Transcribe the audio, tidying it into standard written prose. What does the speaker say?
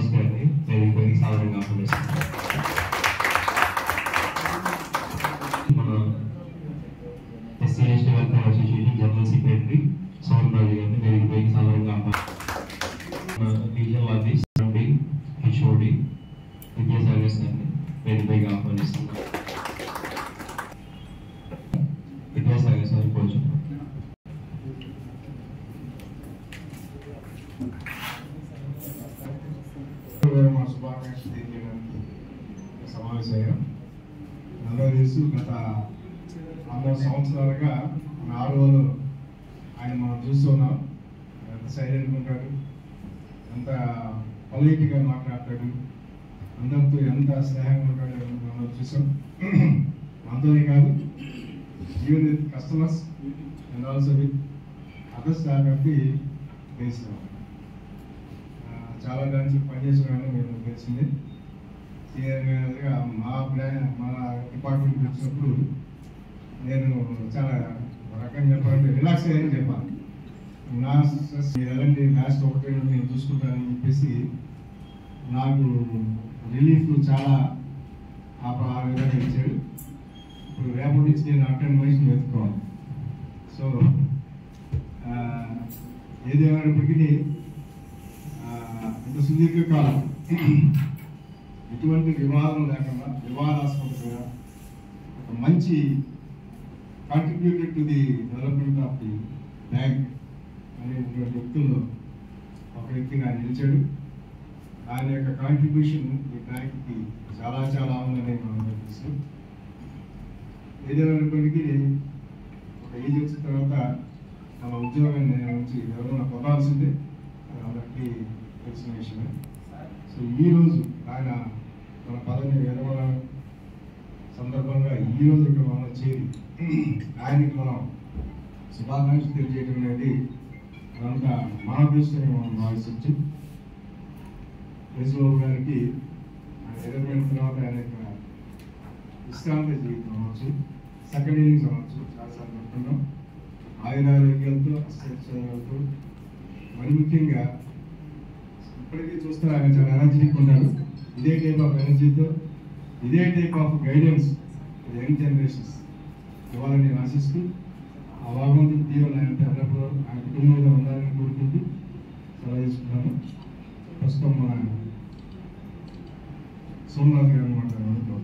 శ్రీనివాస్ గారిని వేదికపైకి సాధారణంగా ఆహ్వానిస్తున్నాను. మన SC ST welfare association general secretary Soman Raju గారిని వేదికపైకి సాధారణంగా ఆహ్వానిస్తున్నాను. రీజనల్ ఆఫీస్ హెచ్ఓడి విద్యాసాగర్ గారిని వేదికపైకి ఆహ్వానిస్తున్నాను. విద్యాసాగర్ సార్ కొంచెం మా శుభాకాంక్షలు తెలియజేయడానికి సమావేశమయ్యాం. అందరూ తెలుసు, గత 6 సంవత్సరాలుగా మన ఆడవాళ్ళు ఆయన మనం చూస్తున్నాం. ఎంత సైలెంట్గా ఉంటాడు, ఎంత పొలైట్గా మాట్లాడతాడు, అందరితో ఎంత స్నేహంగా ఉంటాడు మనం చూసాం. మనతోనే కాదు, even with customers and also with other staff of the బేస్లో చాలా బ్రాంచ్లు పనిచేస్తున్నామని మేము తెలిసింది. సీనియర్ మేనేజర్గా మన డిపార్ట్మెంట్కి వచ్చినప్పుడు నేను చాలా రకంగా చెప్పాలంటే రిలాక్స్ అయ్యానని చెప్పాను. నా స్ట్రెస్ మీరు వెళ్ళండి, లాస్ట్ 1 రోజు నేను చూసుకుంటానని చెప్పేసి నాకు రిలీఫ్ చాలా ఆ విధంగా ఇచ్చాడు. ఇప్పుడు రేపటి నుంచి నేను అటెండ్ మనిషిని వెతుక్కోవాలి. సో ఏదేమైనప్పటికీ ఇంత సుదీర్ఘకాలం ఎటువంటి వివాదం లేకుండా వివాదాస్పదంగా ఒక మంచి contributed to the development of the bank అనేటువంటి వ్యక్తుల్లో ఒక వ్యక్తిగా నిలిచాడు. ఆయన యొక్క కాంట్రిబ్యూషన్ ఈ బ్యాంక్కి చాలా చాలా ఉందని మనం తెలుసు. ఏదైనప్పటికీ ఒక ఏజ్ వచ్చిన తర్వాత మన ఉద్యోగాన్ని నుంచి ఎవరైనా పొందాల్సిందే, అందరికీ తెలిసిన విషయమే. సో ఈరోజు ఆయన మన పదవిని విరమణ సందర్భంగా ఈరోజు ఇక్కడ మనం చేరి ఆయనకి మనం శుభాకాంక్షలు తెలియజేయడం అనేది అదంతా మన దృష్టిని మనం భావించవచ్చు. యేసుబాబు గారికి ఆయన రిటైర్మెంట్ తర్వాత ఆయన యొక్క విశ్రాంతి జీవితం అవ్వచ్చు, సెకండ్ ఇన్నింగ్స్ అవ్వచ్చు, చాలాసార్లు చెప్తున్నాం. ఆయురారోగ్యాలతో అష్టైశ్వర్యాలతో మరి ముఖ్యంగా ఇప్పటికీ చూస్తే ఆయన చాలా ఎనర్జీకి ఉంటారు. ఇదే టైప్ ఆఫ్ ఎనర్జీతో, ఇదే type of guidance young generations ఇవ్వాలని నేను ఆశిస్తూ, ఆ భగవంతుడి దీవెన అన్నప్పుడు ఆయన కుటుంబంలో ఉండాలని కోరుకుంటూ సలహా తీసుకుంటాను. ప్రస్తుతం మన సోమనాథ్ గారు మాట్లాడారు.